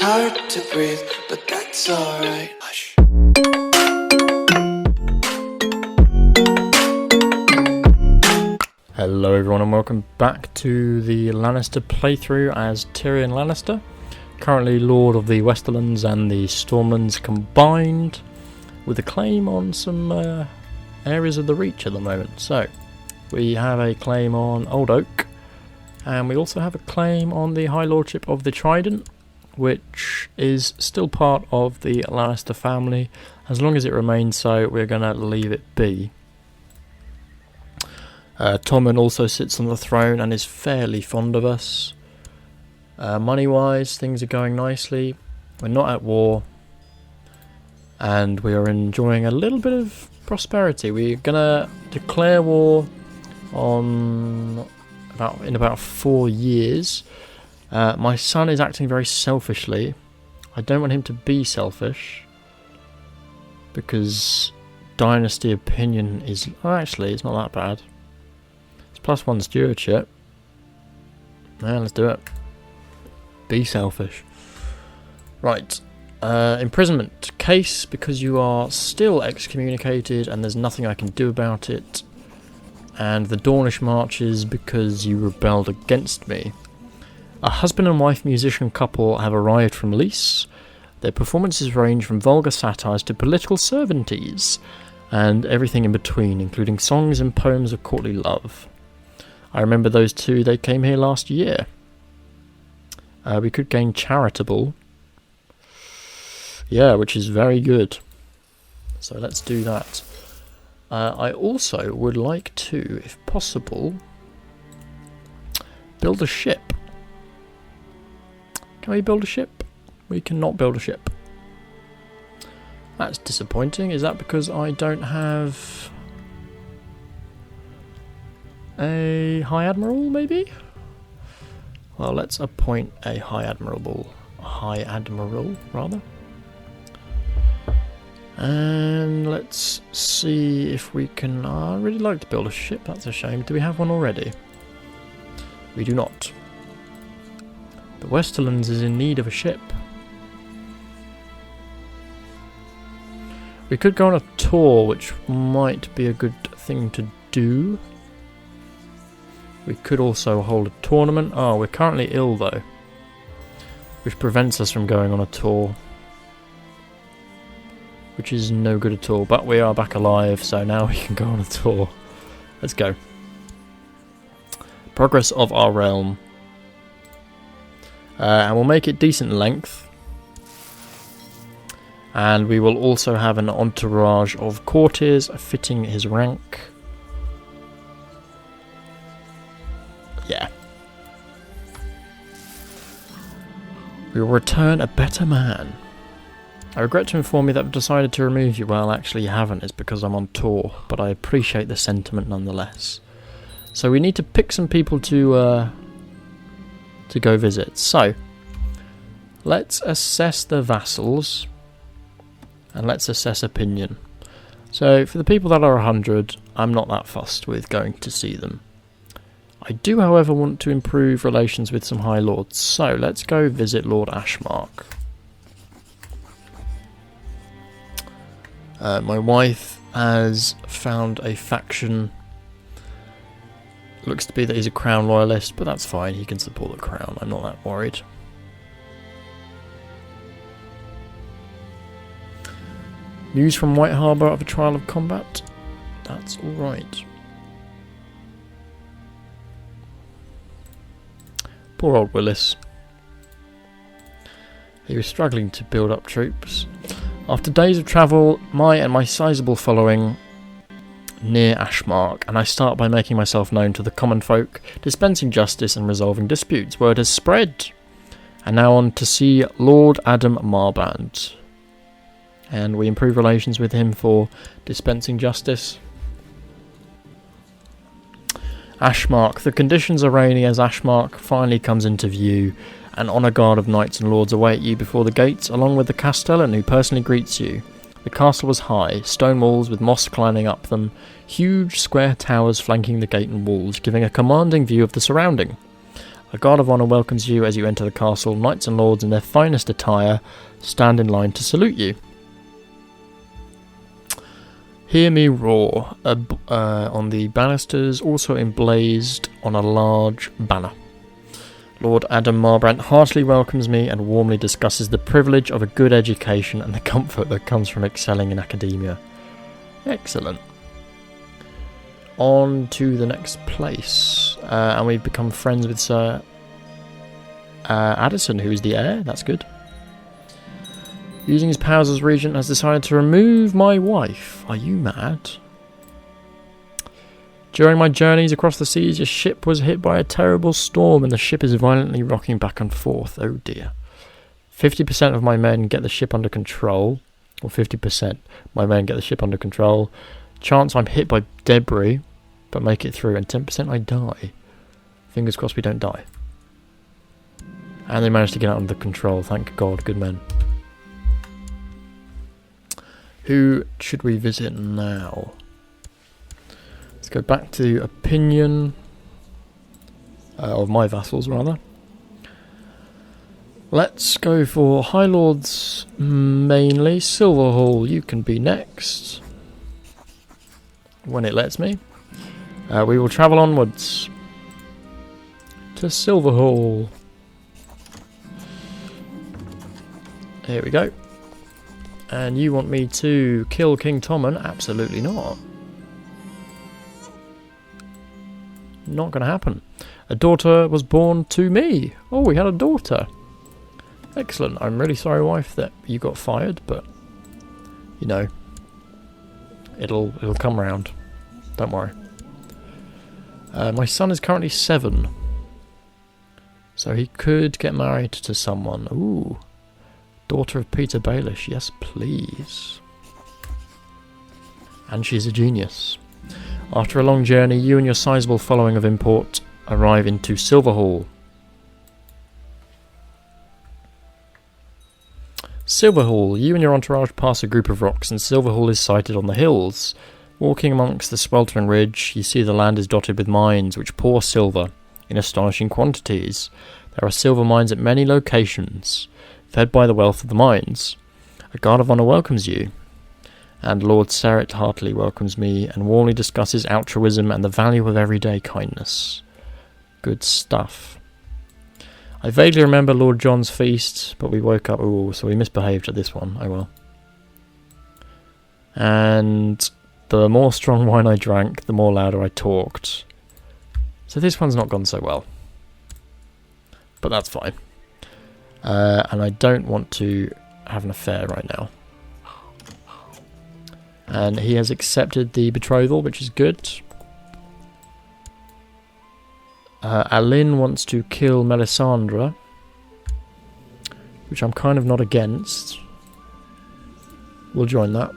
It's hard to breathe, but that's alright. Hush. Hello everyone and welcome back to the Lannister playthrough as Tyrion Lannister. Currently Lord of the Westerlands and the Stormlands combined, with a claim on some areas of the Reach at the moment. So, we have a claim on Old Oak, and we also have a claim on the High Lordship of the Trident, which is still part of the Lannister family. As long as it remains so, we're going to leave it be. Tommen also sits on the throne and is fairly fond of us. Money-wise, things are going nicely. We're not at war, and we are enjoying a little bit of prosperity. We're gonna declare war in about 4 years. My son is acting very selfishly. I don't want him to be selfish, because dynasty opinion is... Oh, actually, it's not that bad. +1 stewardship. Yeah, let's do it. Be selfish. Right. Imprisonment. Case because you are still excommunicated and there's nothing I can do about it. And the Dornish marches because you rebelled against me. A husband and wife musician couple have arrived from Lys. Their performances range from vulgar satires to political servities, and everything in between, including songs and poems of courtly love. I remember those two, they came here last year. We could gain charitable. Yeah, which is very good. So let's do that. I also would like to, if possible, build a ship. Can we build a ship? We cannot build a ship. That's disappointing. Is that because I don't have... a High Admiral, maybe? Well, let's appoint a High Admiral, rather. And let's see if we can... I'd really like to build a ship, that's a shame. Do we have one already? We do not. But Westerlands is in need of a ship. We could go on a tour, which might be a good thing to do. We could also hold a tournament. Oh, we're currently ill though, which prevents us from going on a tour, which is no good at all. But we are back alive, so now we can go on a tour. Let's go. Progress of our realm. And we'll make it decent length. And we will also have an entourage of courtiers fitting his rank. Yeah. We will return a better man. I regret to inform you that I've decided to remove you. Well, actually you haven't. It's because I'm on tour. But I appreciate the sentiment nonetheless. So we need to pick some people to go visit. So, let's assess the vassals. And let's assess opinion. So, for the people that are 100, I'm not that fussed with going to see them. I do, however, want to improve relations with some High Lords, so let's go visit Lord Ashmark. My wife has found a faction. Looks to be that he's a Crown loyalist, but that's fine, he can support the Crown, I'm not that worried. News from White Harbour of a trial of combat? That's alright. Poor old Willis. He was struggling to build up troops. After days of travel, my sizable following near Ashmark, and I start by making myself known to the common folk, dispensing justice and resolving disputes. Word has spread. And now on to see Lord Adam Marband. And we improve relations with him for dispensing justice. Ashmark. The conditions are rainy as Ashmark finally comes into view. An honour guard of knights and lords await you before the gates, along with the castellan who personally greets you. The castle was high, stone walls with moss climbing up them, huge square towers flanking the gate and walls, giving a commanding view of the surrounding. A guard of honour welcomes you as you enter the castle. Knights and lords in their finest attire stand in line to salute you. Hear me roar on the banisters, also emblazed on a large banner. Lord Adam Marbrant heartily welcomes me and warmly discusses the privilege of a good education and the comfort that comes from excelling in academia. Excellent. On to the next place. And we become friends with Sir Addison, who is the heir. That's good. Using his powers as regent, has decided to remove my wife. Are you mad? During my journeys across the seas, your ship was hit by a terrible storm and the ship is violently rocking back and forth. Oh dear. 50% of my men get the ship under control. Or 50% my men get the ship under control. Chance I'm hit by debris, but make it through. And 10% I die. Fingers crossed we don't die. And they managed to get out under control. Thank God. Good men. Who should we visit now? Let's go back to opinion of my vassals, rather. Let's go for High Lords mainly. Silverhall, you can be next. When it lets me. We will travel onwards to Silverhall. Here we go. And you want me to kill King Tommen? Absolutely not. Not going to happen. A daughter was born to me. Oh, we had a daughter. Excellent. I'm really sorry, wife, that you got fired, but you know, it'll come round. Don't worry. My son is currently 7, so he could get married to someone. Ooh, daughter of Peter Baelish. Yes, please. And she's a genius. After a long journey, you and your sizable following of import arrive into Silverhall. Silverhall, you and your entourage pass a group of rocks and Silverhall is sighted on the hills. Walking amongst the sweltering ridge, you see the land is dotted with mines which pour silver in astonishing quantities. There are silver mines at many locations, fed by the wealth of the mines. A guard of honour welcomes you. And Lord Serret heartily welcomes me and warmly discusses altruism and the value of everyday kindness. Good stuff. I vaguely remember Lord John's feast, but we woke up... Ooh, so we misbehaved at this one. Oh well. And the more strong wine I drank, the more louder I talked. So this one's not gone so well. But that's fine. And I don't want to have an affair right now. And he has accepted the betrothal, which is good. Alyn wants to kill Melisandre, which I'm kind of not against. We'll join that.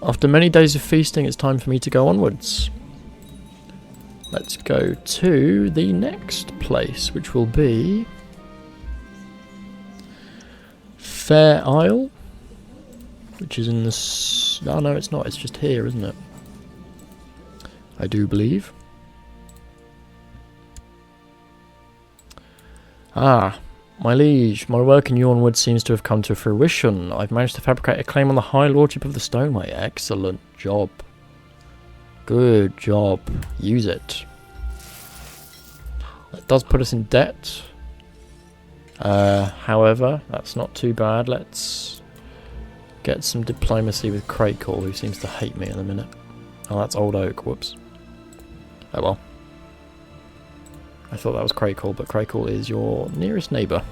After many days of feasting, it's time for me to go onwards. Let's go to the next place, which will be Fair Isle. Which is in this... Oh, no, it's not. It's just here, isn't it? I do believe. Ah, my liege. My work in Yornwood seems to have come to fruition. I've managed to fabricate a claim on the High Lordship of the Stoneway. Excellent job. Good job. Use it. That does put us in debt. However, that's not too bad. Let's get some diplomacy with Craigcall, who seems to hate me in a minute. Oh, that's Old Oak. Whoops. Oh well. I thought that was Craigcall, but Craigcall is your nearest neighbour.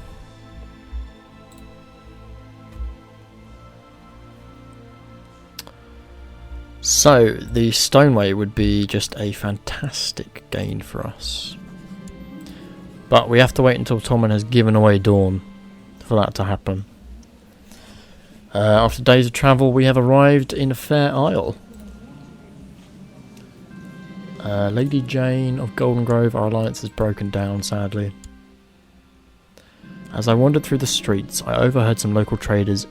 So, the Stoneway would be just a fantastic gain for us. But we have to wait until Tommen has given away Dorne for that to happen. After days of travel, we have arrived in Fair Isle. Lady Jane of Golden Grove, our alliance has broken down, sadly. As I wandered through the streets, I overheard some local traders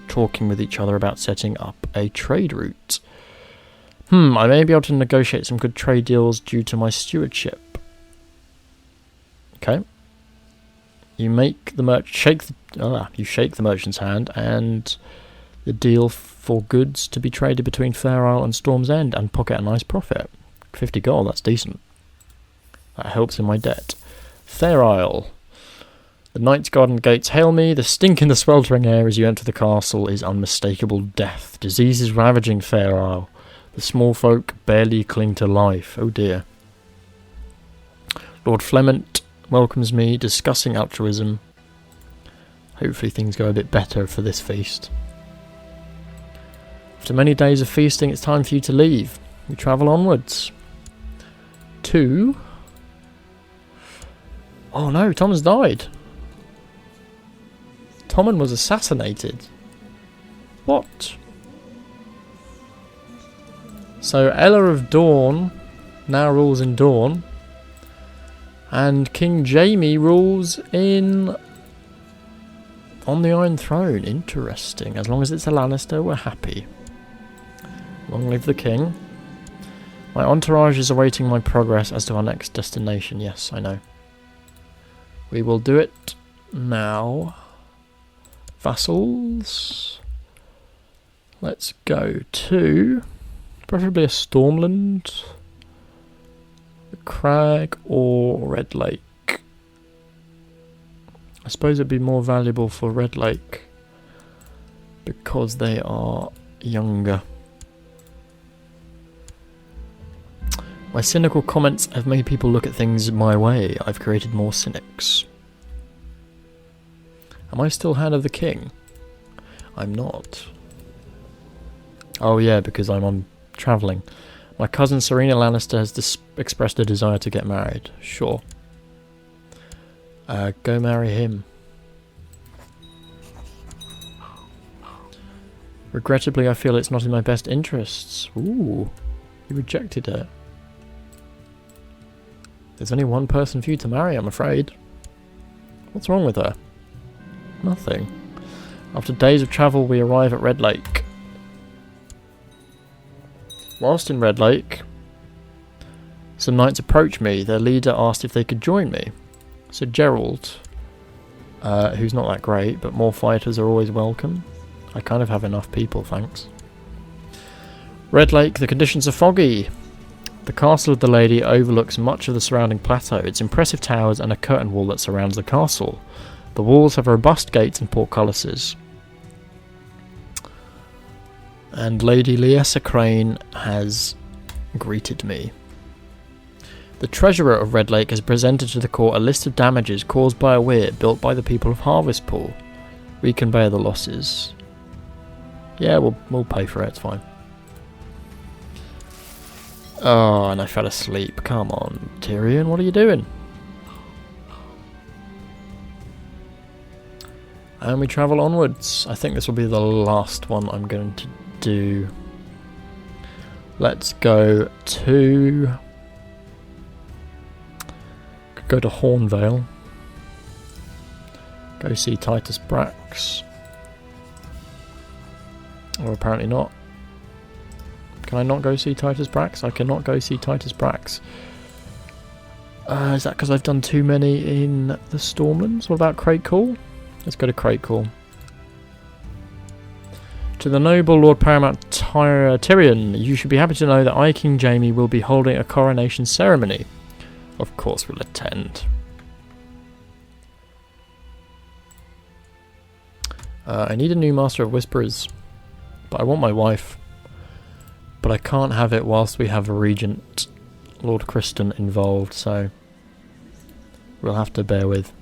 talking with each other about setting up a trade route. I may be able to negotiate some good trade deals due to my stewardship. Okay. You make the you shake the merchant's hand, and the deal for goods to be traded between Fair Isle and Storm's End, and pocket a nice profit. 50 gold, that's decent. That helps in my debt. Fair Isle. The Knight's Garden gates hail me. The stink in the sweltering air as you enter the castle is unmistakable death. Disease is ravaging Fair Isle. The small folk barely cling to life. Oh dear. Lord Flement welcomes me, discussing altruism. Hopefully things go a bit better for this feast. After many days of feasting, it's time for you to leave. We travel onwards. To... Oh no, Tommen's died. Tommen was assassinated. What? So Ella of Dorne now rules in Dorne. And King Jaime rules in... on the Iron Throne. Interesting. As long as it's a Lannister, we're happy. Long live the king. My entourage is awaiting my progress as to our next destination. Yes, I know. We will do it now. Vassals. Let's go to... preferably a Stormland. The Crag or Red Lake. I suppose it'd be more valuable for Red Lake because they are younger. My cynical comments have made people look at things my way. I've created more cynics. Am I still Hand of the King? I'm not. Oh yeah, because I'm on travelling. My cousin Serena Lannister has expressed a desire to get married. Sure. Go marry him. Regrettably, I feel it's not in my best interests. Ooh, you rejected her. There's only one person for you to marry, I'm afraid. What's wrong with her? Nothing. After days of travel, we arrive at Red Lake. Whilst in Red Lake, some knights approached me. Their leader asked if they could join me. So Gerald, who's not that great, but more fighters are always welcome. I kind of have enough people, thanks. Red Lake, the conditions are foggy. The castle of the lady overlooks much of the surrounding plateau. Its impressive towers and a curtain wall that surrounds the castle. The walls have robust gates and portcullises. And Lady Liessa Crane has greeted me. The treasurer of Red Lake has presented to the court a list of damages caused by a weir built by the people of Harvestpool. We can bear the losses. Yeah, we'll pay for it, it's fine. Oh, and I fell asleep. Come on, Tyrion, what are you doing? And we travel onwards. I think this will be the last one I'm going to do. Let's go to... could go to Hornvale. Go see Titus Brax. Or apparently not. Can I not go see Titus Brax? I cannot go see Titus Brax. Is that because I've done too many in the Stormlands? What about Crate Call? Let's go to Crate Call. To the noble Lord Paramount Tyrion, you should be happy to know that I, King Jaime, will be holding a coronation ceremony. Of course we'll attend. I need a new Master of Whisperers, but I want my wife. But I can't have it whilst we have a Regent, Lord Criston, involved, so we'll have to bear with.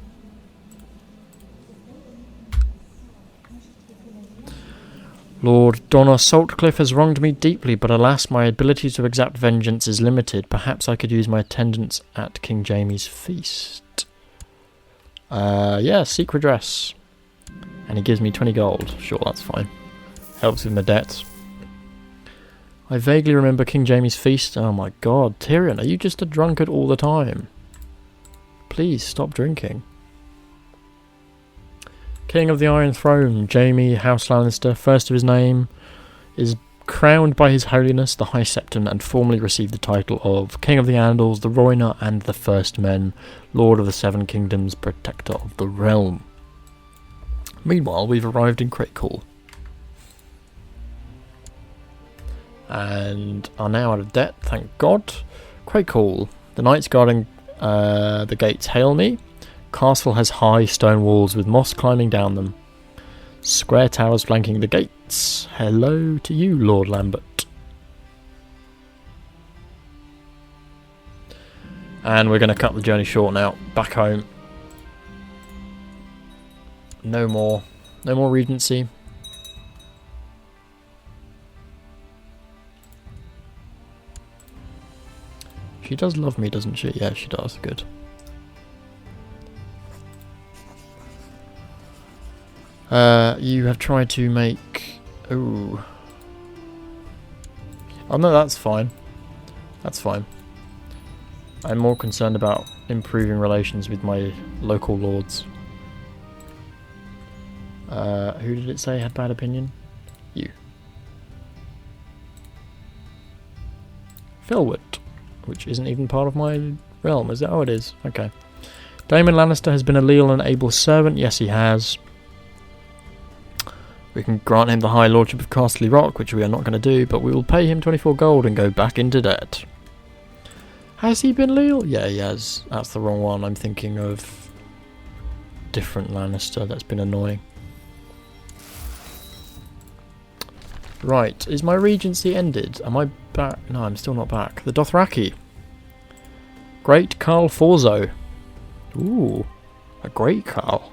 Lord Donna Saltcliffe has wronged me deeply, but alas, my ability to exact vengeance is limited. Perhaps I could use my attendance at King Jaime's feast. Yeah, seek redress. And he gives me 20 gold. Sure, that's fine. Helps with my debts. I vaguely remember King Jaime's feast. Oh my god, Tyrion, are you just a drunkard all the time? Please stop drinking. King of the Iron Throne, Jaime House Lannister, first of his name, is crowned by His Holiness the High Septon and formally received the title of King of the Andals, the Royner and the First Men, Lord of the Seven Kingdoms, Protector of the Realm. Meanwhile, we've arrived in Craigcall. And are now out of debt, thank God. Craigcall. The knights guarding the gates hail me. Castle has high stone walls with moss climbing down them. Square towers flanking the gates. Hello to you, Lord Lambert. And we're going to cut the journey short now. Back home. No more Regency. She does love me, doesn't she? Yeah, she does. Good. You have tried to make... Ooh. Oh no, that's fine. That's fine. I'm more concerned about improving relations with my local lords. Who did it say had bad opinion? You. Philwood, which isn't even part of my realm, is it? Oh, it is. Okay. Daemon Lannister has been a leal and able servant. Yes, he has. We can grant him the High Lordship of Castle Rock, which we are not going to do, but we will pay him 24 gold and go back into debt. Has he been leal? Yeah, he has. That's the wrong one. I'm thinking of different Lannister. That's been annoying. Right, is my regency ended? Am I back? No, I'm still not back. The Dothraki. Great Carl Forzo. Ooh, a great Carl.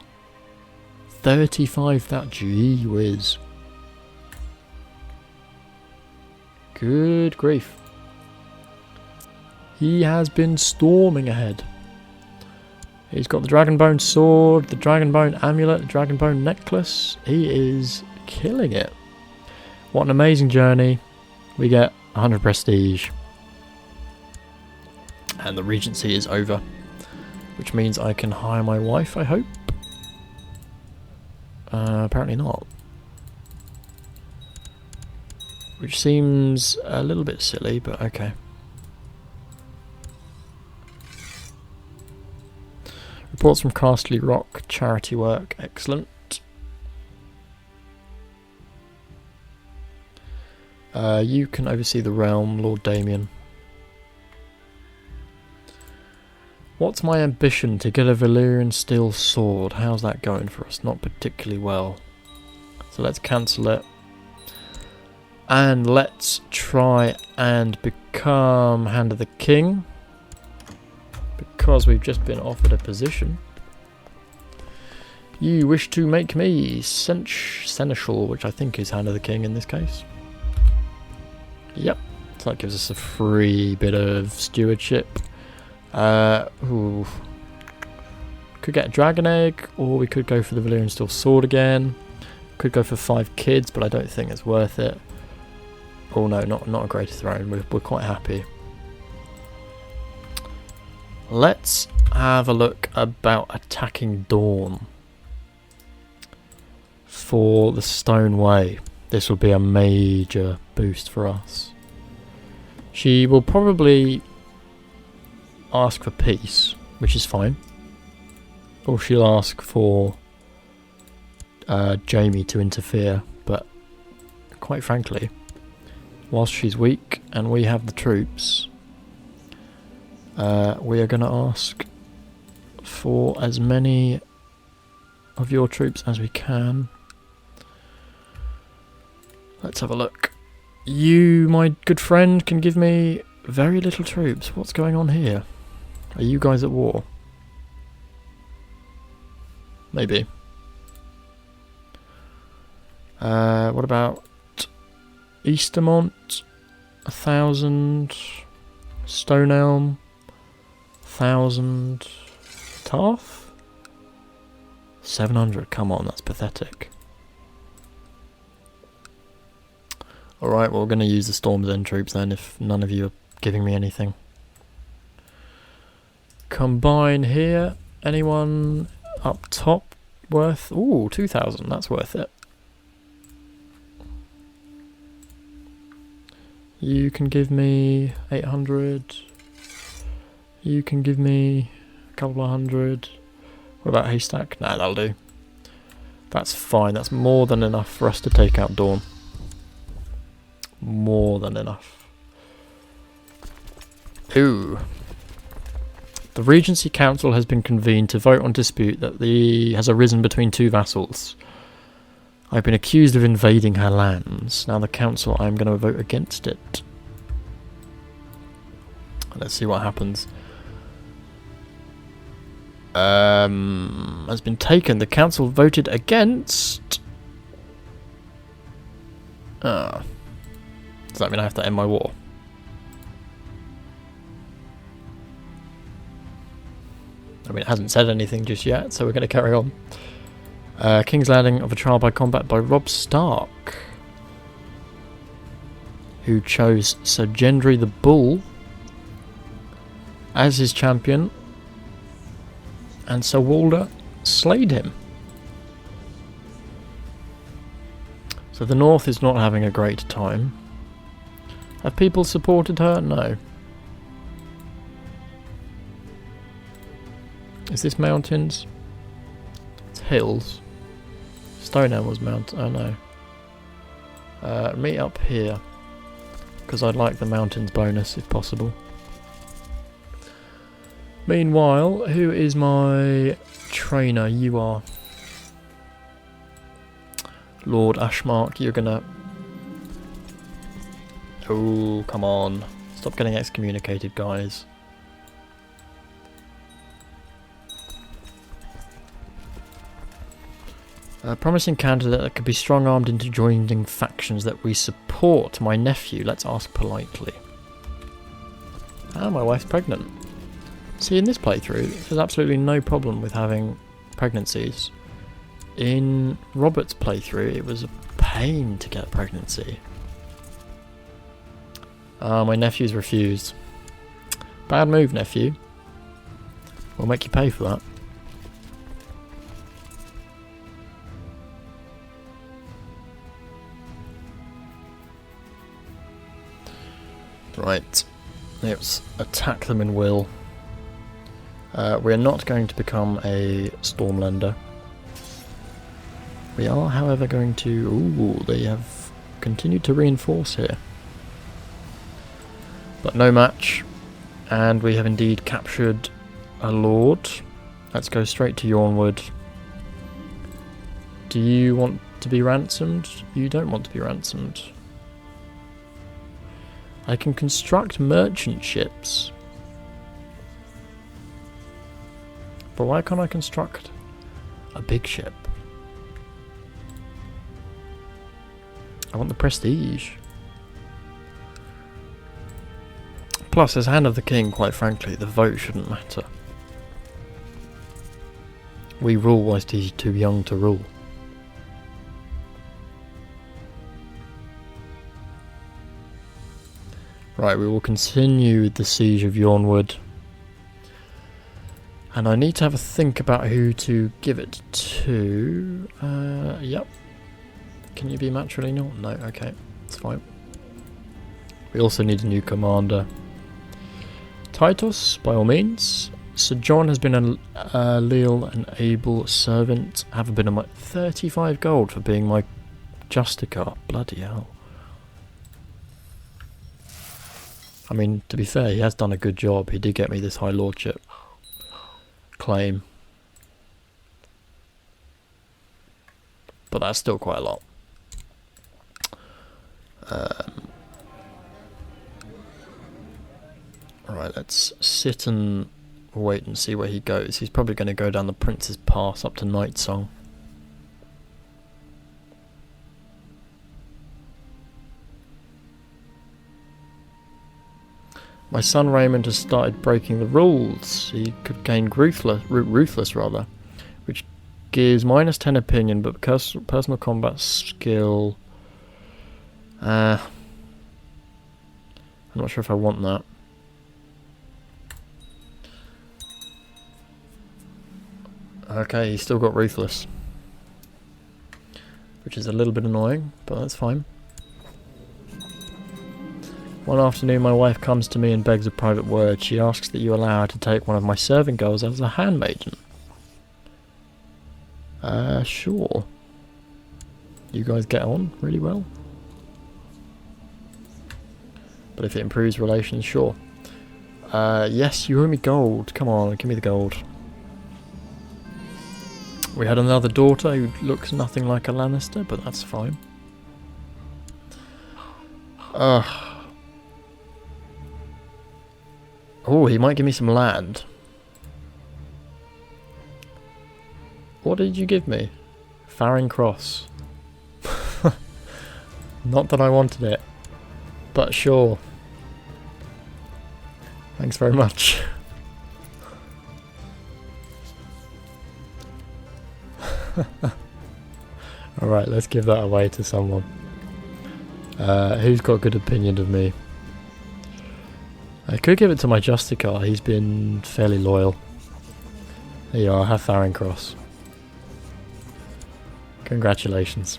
35, that gee whiz. Good grief. He has been storming ahead. He's got the Dragonbone sword, the Dragonbone amulet, the Dragonbone necklace. He is killing it. What an amazing journey. We get 100 prestige. And the regency is over. Which means I can hire my wife, I hope. Apparently not. Which seems a little bit silly, but okay. Reports from Castle Rock, charity work, excellent. You can oversee the realm, Lord Damien. What's my ambition? To get a Valyrian steel sword. How's that going for us? Not particularly well. So let's cancel it. And let's try and become Hand of the King. Because we've just been offered a position. You wish to make me Seneschal, which I think is Hand of the King in this case. Yep. So that gives us a free bit of stewardship. Ooh. Could get a dragon egg, or we could go for the Valyrian steel sword again. Could go for 5 kids, but I don't think it's worth it. Oh no, not a greater throne. We're quite happy. Let's have a look about attacking Dorne for the Stone Way. This will be a major boost for us. She will probably ask for peace, which is fine. Or she'll ask for Jaime to interfere, but quite frankly, whilst she's weak and we have the troops, we are going to ask for as many of your troops as we can. Let's have a look. You, my good friend, can give me very little troops. What's going on here? Are you guys at war? Maybe. What about Eastermont? 1,000. Stone Elm. 1,000. Tarth? 700. Come on, that's pathetic. Alright, well, we're going to use the Storm's End troops then, if none of you are giving me anything. Combine here. Anyone up top worth? Ooh, 2,000. That's worth it. You can give me 800. You can give me a couple of hundred. What about Haystack? Nah, that'll do. That's fine. That's more than enough for us to take out Dorne. More than enough. Ooh. The Regency Council has been convened to vote on dispute that has arisen between two vassals. I've been accused of invading her lands. Now the council, I'm going to vote against it. Let's see what happens. Has been taken. The council voted against. Does that mean I have to end my war? I mean, it hasn't said anything just yet, so we're going to carry on. King's Landing of a Trial by Combat by Robb Stark, who chose Sir Gendry the Bull as his champion, and Sir Walder slayed him. So the North is not having a great time. Have people supported her? No. Is this mountains? It's hills. Stoneham was mountain. Oh no. Meet up here, because I'd like the mountains bonus if possible. Meanwhile, who is my trainer? You are. Lord Ashmark, you're gonna... Oh, come on. Stop getting excommunicated, guys. A promising candidate that could be strong-armed into joining factions that we support. My nephew, let's ask politely. Ah, my wife's pregnant. See, in this playthrough, there's absolutely no problem with having pregnancies. In Robert's playthrough, it was a pain to get a pregnancy. Ah, my nephew's refused. Bad move, nephew. We'll make you pay for that. Right, let's attack them in will. We're not going to become a Stormlander. We are, however, going to... Ooh, they have continued to reinforce here. But no match. And we have indeed captured a lord. Let's go straight to Yornwood. Do you want to be ransomed? You don't want to be ransomed. I can construct merchant ships. But why can't I construct a big ship? I want the prestige. Plus, as Hand of the King, quite frankly, the vote shouldn't matter. We rule whilst he's too young to rule. Right, we will continue with the siege of Yornwood. And I need to have a think about who to give it to. Yep. Can you be matrilineal? No, okay. It's fine. We also need a new commander. Titus, by all means. Sir John has been a leal and able servant. Have been on 35 gold for being my Justicar. Bloody hell. I mean, to be fair, he has done a good job. He did get me this High Lordship claim. But that's still quite a lot. Alright, let's sit and wait and see where he goes. He's probably going to go down the Prince's Pass up to Night Song. My son Raymond has started breaking the rules. He could gain ruthless rather, which gives -10 opinion, but personal combat skill. I'm not sure if I want that. Okay, he's still got ruthless, which is a little bit annoying, but that's fine. One afternoon my wife comes to me and begs a private word. She asks that you allow her to take one of my serving girls as a handmaiden. Sure. You guys get on really well. But if it improves relations, sure. Yes, you owe me gold. Come on, give me the gold. We had another daughter who looks nothing like a Lannister, but that's fine. Oh, he might give me some land. What did you give me? Farring Cross. Not that I wanted it, but sure. Thanks very much. Alright, let's give that away to someone. Who's got a good opinion of me? I could give it to my Justicar, he's been fairly loyal. There you are, have Farring Cross. Congratulations.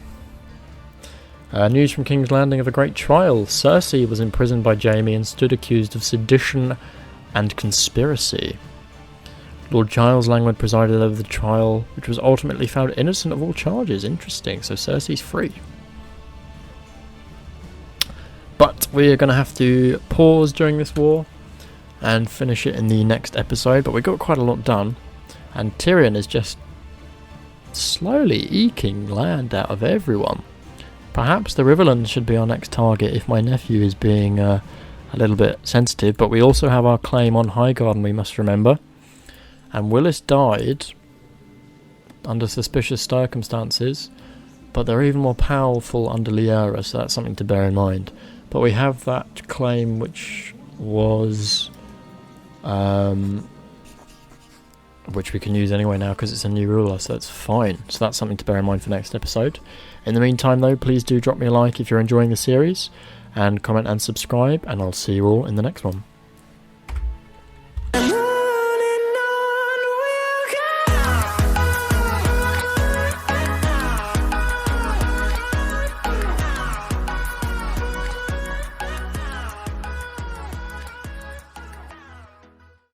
News from King's Landing of a great trial. Cersei was imprisoned by Jaime and stood accused of sedition and conspiracy. Lord Giles Langwood presided over the trial, which was ultimately found innocent of all charges. Interesting, so Cersei's free. But we're going to have to pause during this war and finish it in the next episode. But we got quite a lot done. And Tyrion is just slowly eking land out of everyone. Perhaps the Riverlands should be our next target if my nephew is being a little bit sensitive. But we also have our claim on Highgarden, we must remember. And Willis died under suspicious circumstances. But they're even more powerful under Lyanna, so that's something to bear in mind. But we have that claim which was... which we can use anyway now because it's a new ruler, so that's fine. So that's something to bear in mind for next episode. In the meantime though, please do drop me a like if you're enjoying the series, and comment and subscribe, and I'll see you all in the next one.